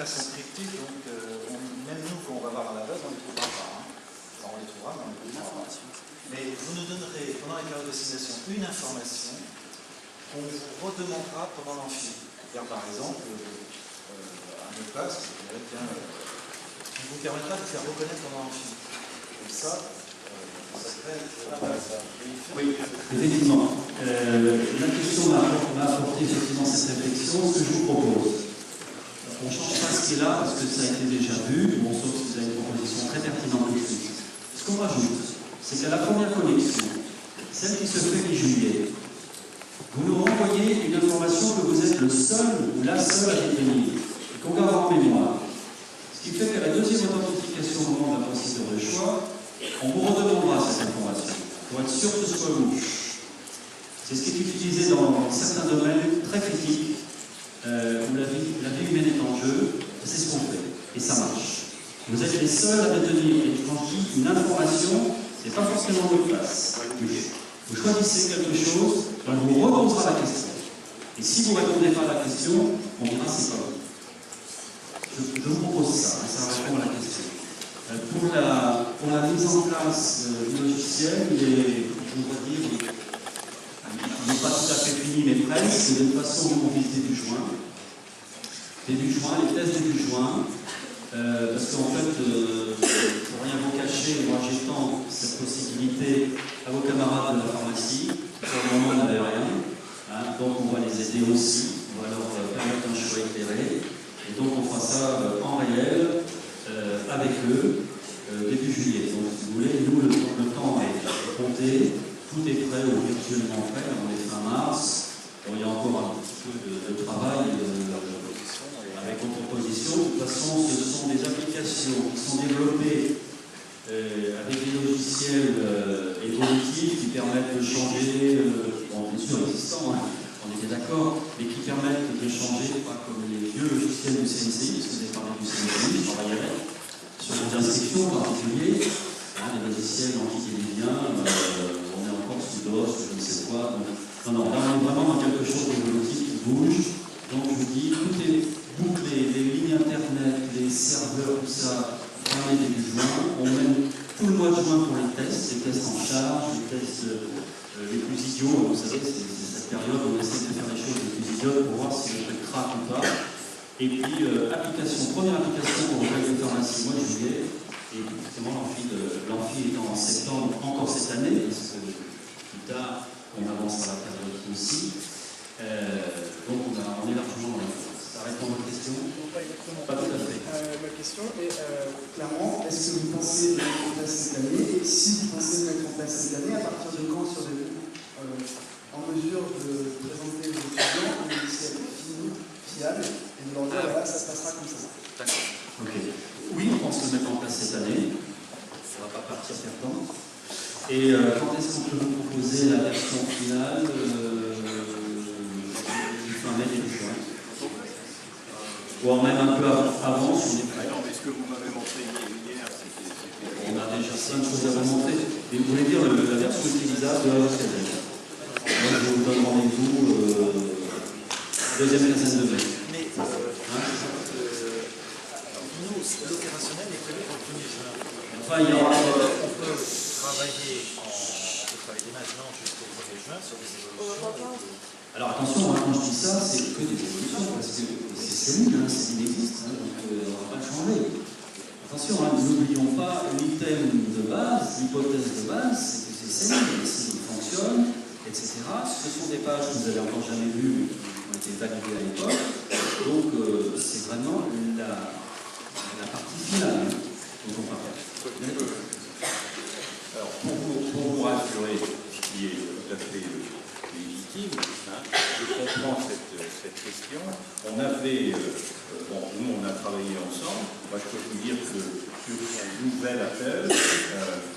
elles sont cryptiques, donc même nous, quand on va voir à la base, on ne les trouvera pas. Hein. Enfin, on les trouvera, mais on ne les trouvera pas. Mais vous nous donnerez, pendant les périodes de simulation, une information qu'on vous redemandera pendant l'amphi. Par exemple, un mot de passe qui vous permettra de faire reconnaître pendant l'amphi. Comme ça serait intéressant. Oui, effectivement. La question m'a apporté effectivement cette réflexion. Ce que je vous propose, on ne change pas ce qui est là parce que ça a été déjà vu, bon, sauf si vous avez une proposition très pertinente de suite. Ce qu'on rajoute, c'est qu'à la première connexion, celle qui se fait mi-juillet, vous nous renvoyez une information que vous êtes le seul ou la seule à détenir et qu'on garde en mémoire. Ce qui fait qu'à la deuxième authentification au moment de la procédure de choix, on vous redemandera cette information pour être sûr que ce soit vous. C'est ce qui est utilisé dans certains domaines très critiques où la vie humaine est en jeu. C'est ce qu'on fait et ça marche. Vous êtes les seuls à détenir, et quand je dis une information, ce n'est pas forcément votre place. Vous choisissez quelque chose, on vous reposera la question. Et si vous ne répondez pas à la question, on dira c'est pas vous. Je vous propose ça, et ça répond à la question. Pour la mise en place du logiciel, je voudrais dire, il n'est pas tout à fait fini, mais presque. C'est d'une façon dont on vise début juin. Début juin, les tests début juin. Parce qu'en fait, pour rien vous cacher, moi j'étends cette possibilité à vos camarades de la pharmacie. Pour le moment, on n'avait rien. Hein, donc on va les aider aussi. On va leur permettre un choix éclairé. Et donc on fera ça en réel avec eux début juillet. Donc si vous voulez, nous, le temps est compté. Tout est prêt ou virtuellement prêt. On est fin mars. Bon, il y a encore un petit peu de travail avec votre proposition. De toute façon, ce sont des applications qui sont développées avec des logiciels évolutifs qui permettent de changer, bon, bien sûr existants, hein, on était d'accord, mais qui permettent de changer, pas comme les vieux logiciels du CNCI, parce que vous avez parlé du CNCI, je travaille avec, sur les inscriptions en particulier, hein, les logiciels anti-téléviens, on est encore sous DOS, je ne sais quoi. Donc, non, là on est vraiment dans quelque chose d'évolutif qui bouge. Donc je vous dis, tout est bouclé, les lignes internet, les serveurs, tout ça, on est début juin. On mène tout le mois de juin pour les tests en charge, les tests les plus idiots. Vous savez, c'est cette période où on essaie de faire les choses les plus idiotes pour voir si le truc craque ou pas. Et puis, première application pour le de pharmacie, mois de juillet. Et effectivement, l'amphi étant en septembre, encore cette année, parce que plus tard, on avancera la période aussi. Donc on est largement dans la phase. Ça répond à votre question? Pas exactement. Pas tout à fait. Ma question est clairement, est-ce que vous pensez de mettre en place cette année? Et si vous pensez de mettre en place cette année, à partir de quand serez-vous en mesure de présenter aux étudiants un logiciel fini, fiable, et de leur dire voilà, ça se passera comme ça? D'accord. Ok. Oui, on pense le mettre en place cette année. Ça ne va pas partir perdant. Et quand est-ce qu'on peut vous proposer la version finale début juin. Voire même un peu avant, si on est prêt. Ce que vous m'avez montré hier, on a déjà plein de choses à vous montrer. Et vous voulez dire la version utilisable de la Z. Moi, je vous donne rendez-vous deuxième quinzaine de mai. Mais nous, l'opérationnel est prévu pour le 1er juin. Enfin, il y aura... On peut travailler dès maintenant jusqu'au 1er juin sur des évolutions. Alors attention, quand je dis ça, c'est que des évolutions, parce que c'est nul, ça existe, donc on ne va pas le changer. Attention, n'oublions pas l'item de base, l'hypothèse de base, c'est que c'est nul, s'il fonctionne, etc. Ce sont des pages que vous n'avez encore jamais vues, qui ont été validées à l'époque, donc c'est vraiment la partie finale dont on parle. Alors, pour vous rassurer, ce qui est tout à fait légitime, je comprends cette question. On avait, nous on a travaillé ensemble. Moi je peux vous dire que sur son nouvel appel,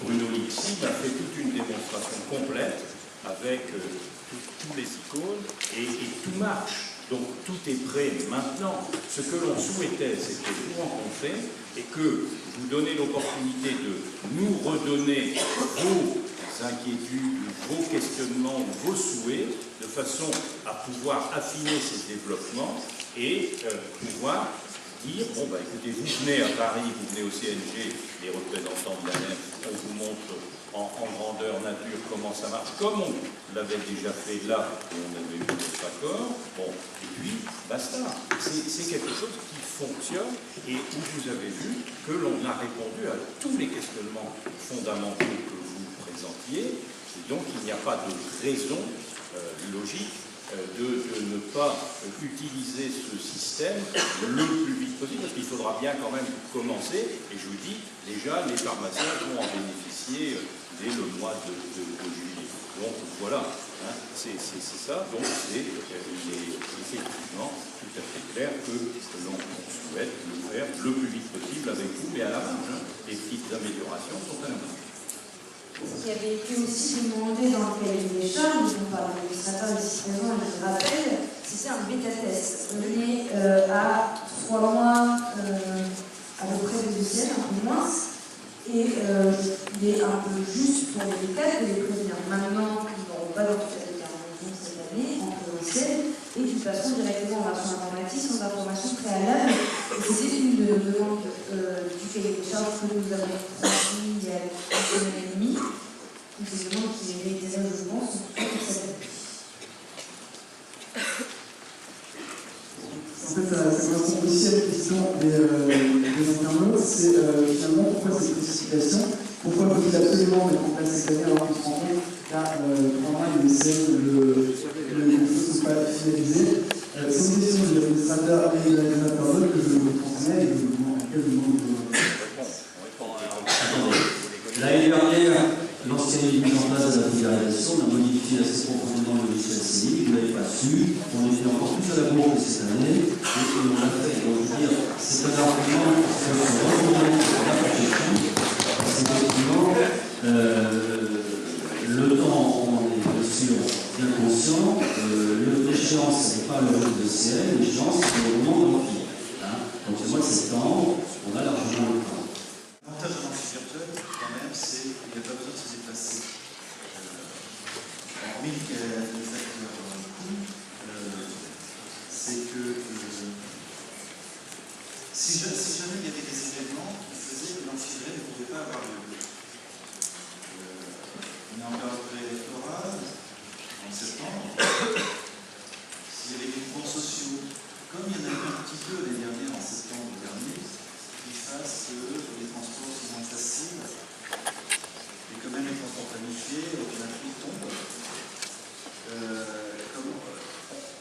Bruno Lixi a fait toute une démonstration complète avec tous les icônes et tout marche. Donc tout est prêt maintenant. Ce que l'on souhaitait, c'était vous rencontrer et que vous donniez l'opportunité de nous redonner vos inquiétudes, vos questionnements, vos souhaits, de façon à pouvoir affiner ces développements et pouvoir dire, bon, bah, écoutez, vous venez à Paris, vous venez au CNG, les représentants de la NEF, on vous montre en grandeur nature comment ça marche, comme on l'avait déjà fait là, et on avait eu notre accord, bon, et puis, basta. C'est quelque chose qui fonctionne, et où vous avez vu que l'on a répondu à tous les questionnements fondamentaux que vous présentiez, et donc il n'y a pas de raison logique de ne pas utiliser ce système le plus vite possible, parce qu'il faudra bien quand même commencer, et je vous dis, déjà, les pharmaciens vont en bénéficier dès le mois de juillet. Donc voilà, hein, c'est ça, donc il est effectivement tout à fait clair que l'on souhaite le faire le plus vite possible avec vous, mais à la marge, hein, les petites améliorations sont à la marge. Ce qui avait été aussi demandé dans le cahier des charges, par l'administrateur ici présent, je le rappelle, c'était un bêta-test. On est à 3 mois à peu près de deuxième, un peu moins, et il est un peu juste pour les bêta de les prévenir maintenant qu'ils n'auront pas d'obstacle cette année en présentiel et qu'ils passeront directement en version informatique sans information préalable. C'est une demande du cahier des charges que nous avons transmis il y a une semaine et demie. C'est une demande qui est réitérée, je pense, toute cette année. En fait, ça correspond aussi à la question des internautes, c'est finalement pourquoi cette précipitation, pourquoi faut-il absolument mettre en place cette année alors qu'on se rend compte là, vraiment il essaie les choses ne sont pas finalisées. C'est une question de l'administrateur et des internautes que je vous transmets et que je vous demande de L'année dernière, lorsqu'il y a eu mise en place de la vulgarisation, on a modifié assez profondément le logiciel CENIC, vous ne l'avez pas su, on était encore plus à la bourre que cette année, et on l'a fait. Donc, je veux dire, c'est un argument qui se retourne sur la protection, parce qu'effectivement, le temps, on est bien sûr bien conscient, l'échéance, ce n'est pas le jeu de ciel, l'échéance, c'est le moment de l'empire. Hein. Donc, le mois de septembre, on a largement le temps. L'avantage de l'amphi virtuel, quand même, c'est qu'il n'y a pas besoin de se déplacer. Hormis le facteur coût, c'est que si jamais il y avait des événements qui faisaient que l'amphi virtuel ne pouvait pas avoir lieu. On est en période préélectorale, en septembre. S'il y avait des cours sociaux, comme il y en a eu un petit peu les derniers en septembre dernier, qui fassent que les transports sont moins faciles et que même les transports planifiés, la pluie tombe.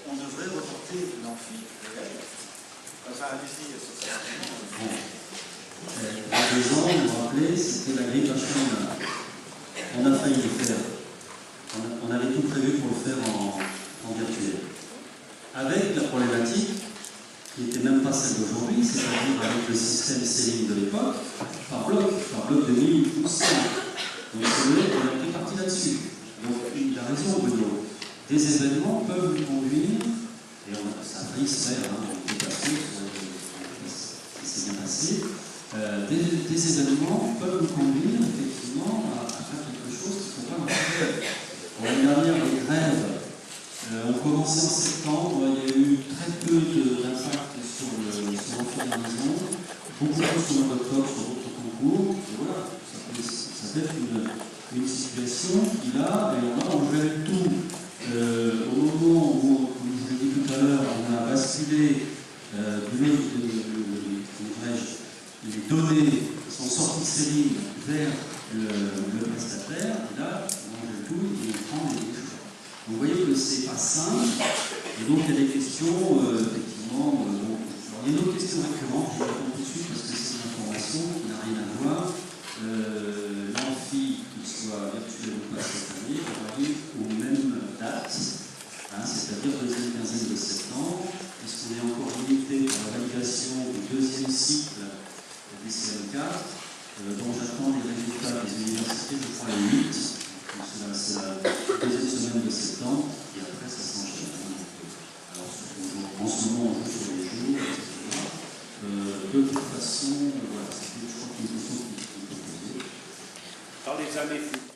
On devrait reporter l'amphi réel. Enfin, allez-y sur ça. Il y a 2 ans, vous vous rappelez, c'était la grippe H1N1. On a failli le faire. On avait tout prévu pour le faire en virtuel. Avec la problématique qui n'était même pas celle d'aujourd'hui, c'est-à-dire avec le système Céline de l'époque, par bloc de 1000 ou 100. Donc on a pris parti là-dessus. Donc il a raison, Bruno. Des événements peuvent nous conduire, et ça a failli se faire, c'est bien passé, des événements peuvent nous conduire effectivement à faire quelque chose qui ne faut pas marcher. L'année dernière, les grèves ont commencé en septembre, il y a eu très peu d'impact sur l'enfermisation, beaucoup plus sur le octobre, sur d'autres concours, et voilà, ça peut être une situation qui là, et on gère tout. Au moment où, comme je l'ai dit tout à l'heure, on a basculé les données qui sont sorties de ces lignes vers le prestataire, et là, on gère tout et on prend les choix. Donc vous voyez que c'est pas simple, et donc il y a des questions, effectivement, alors il y a une autre question récurrente, je vais répondre tout de suite parce que c'est une information qui n'a rien à voir. L'amphi, qu'il soit virtuel ou pas cette année, aura lieu aux mêmes dates, hein, c'est-à-dire deuxième quinzaine de septembre, puisqu'on est encore limité par la validation du 2e cycle des CM4, dont j'attends les résultats des universités, je crois le 8, donc c'est la 2e semaine de septembre, et après ça s'enchaîne. Alors en ce moment, on joue sur les jours, etc. De toute façon, voilà, c'était, je crois, une question qui est posée. Dans les années futures.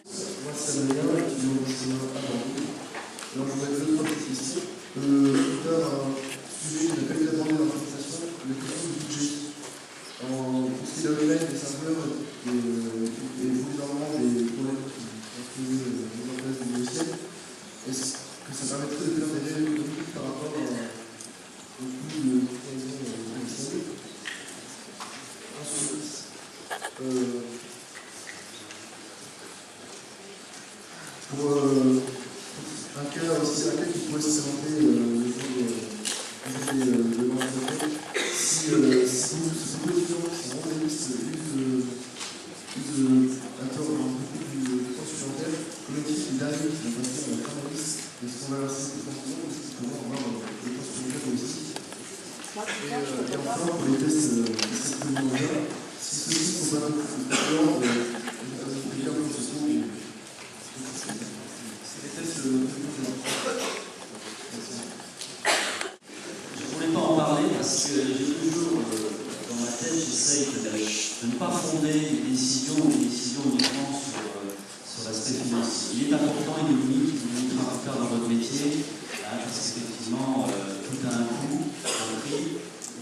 Moi, c'est Adrien, qui est au cinéma à Bordeaux. Alors, je voudrais deux petites questions. L'auteur a sujet qui n'a pas été abordé dans la présentation, la question du budget. pour un cas aussi, un cas qui pourrait se présenter le jour de l'entreprise, si beaucoup d'étudiants qui sont rendez-vistes usent un temps supplémentaire, collectif et dernier qui vont passer en finaliste, est-ce qu'on va leur citer de fonction, est-ce qu'ils pourront avoir le temps supplémentaire aussi? Et enfin, pour les tests secondaires, si ceux-ci ne sont pas concluants, je vais dire que ce sont des tests Je ne voulais pas en parler parce que j'ai toujours dans ma tête, j'essaye de ne pas fonder des décisions uniquement sur l'aspect financier. Il est important et limite que vous devez faire dans votre métier, parce qu'effectivement, tout a un coût, un prix. Il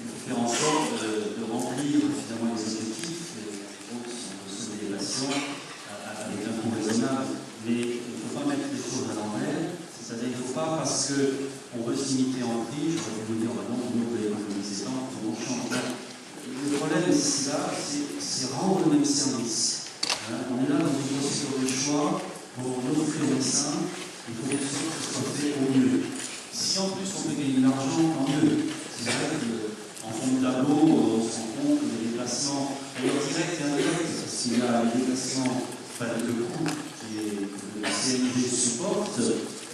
faut faire en sorte de remplir finalement les objectifs, les autres sont des patients avec un coût raisonnable. Mais il ne faut pas mettre les choses à l'envers, c'est-à-dire qu'il ne faut pas parce qu'on veut se limiter en prix, je vais vous dire maintenant, vous voulez économiser tant, on change. Le problème ici, là, c'est rendre le même service. On est là dans une procédure de choix pour offrir aux médecins, il faut que ce soit fait au mieux. Si en plus on peut gagner de l'argent, tant mieux. C'est vrai qu'en fond de tableau, on se rend compte que les déplacements, d'ailleurs direct et indirect, parce qu'il y a les déplacements, le coût que le CNV supporte,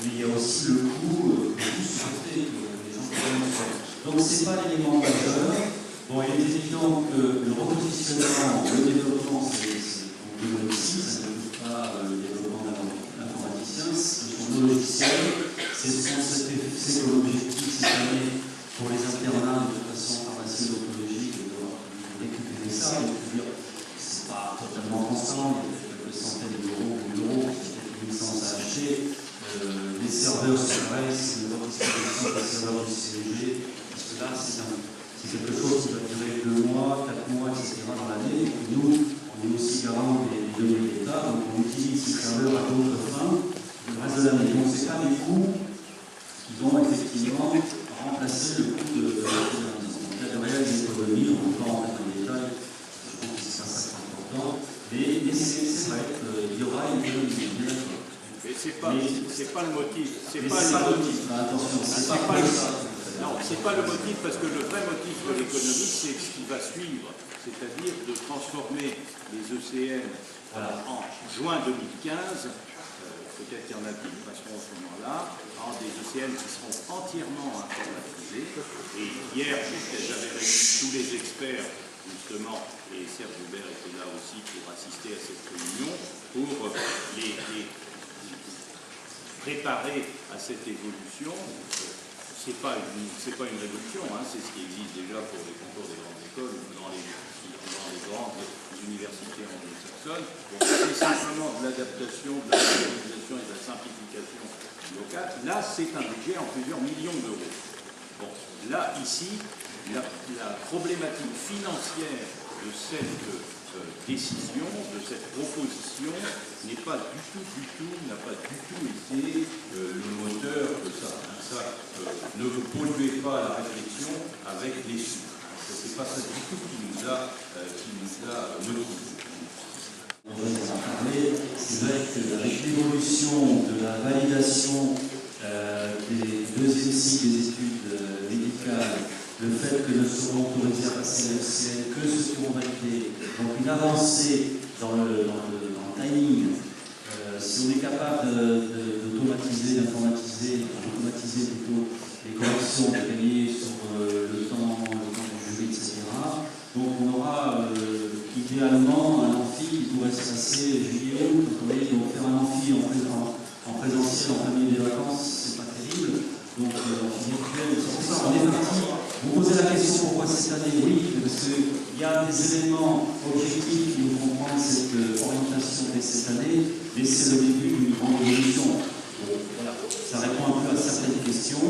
mais il y a aussi le coût que vous supportez, que les gens peuvent faire. Donc ce n'est pas l'élément majeur. Bon, il est évident que le repositionnement, le développement, c'est comme vous le dites, ça ne coûte pas le développement d'un informaticien, ce sont nos logiciels, c'est ce qu'on s'était fixé comme objectif cette année pour les internats de toute façon pharmacie oncologique, de récupérer ça, et de dire c'est pas totalement constant, il y a quelques centaines d'euros ou d'euros, peut-être une licence à acheter, les serveurs sur REST, le repositionnement des serveurs du CEG, parce que là c'est quelque chose qui va durer 2 mois, 4 mois, etc. dans l'année. Et nous, on est aussi garant des données de l'État, donc on utilise ces serveurs à d'autres fins le reste de l'année. Donc ce n'est pas des coûts qui vont effectivement remplacer le coût de l'année. Donc il y a de réelles économies, on ne peut pas rentrer dans les détails, je pense que c'est ça qui est important. Mais c'est vrai qu'il y aura une économie. Mais c'est pas le motif. C'est pas le motif. Attention, c'est pas ça. Non, ce n'est pas le motif, parce que le vrai motif de l'économie, c'est ce qui va suivre, c'est-à-dire de transformer les ECN en juin 2015, peut-être qu'il y en a qui passeront à ce moment-là, en des ECN qui seront entièrement informatisés. Et hier, j'avais réuni tous les experts, justement, et Serge Hubert était là aussi pour assister à cette réunion, pour les préparer à cette évolution. Ce n'est pas une réduction, hein, c'est ce qui existe déjà pour les concours des grandes écoles ou dans les grandes universités anglo-saxonnes. C'est simplement de l'adaptation, de la réalisation et de la simplification locale. Là, c'est un budget en plusieurs millions d'euros. Bon, là, ici, la problématique financière de cette décision, de cette proposition, n'a pas du tout été le moteur de ça. Ça ne polluez pas la réflexion avec les chiffres. Ce n'est pas ça du tout qui nous a motivés. On va en parler. C'est vrai qu'avec l'évolution de la validation des deuxième cycles des études médicales, le fait que ne seront autorisés à passer à l'ECN que ceux qui ont validé, donc une avancée dans le timing. Si on est capable d'automatiser plutôt les corrections, de gagner sur le temps du jury, etc. Donc on aura idéalement un amphi qui pourrait se passer juillet-août. Vous voyez, donc faire un amphi en présentiel en plein milieu des vacances, c'est pas terrible. Donc virtuel, c'est pour ça on est parti. Vous posez la question pourquoi cette année? Oui, parce qu'il y a des éléments objectifs qui nous font prendre cette orientation dès cette année, mais c'est le début d'une grande évolution. Voilà. Ça répond un peu à certaines questions.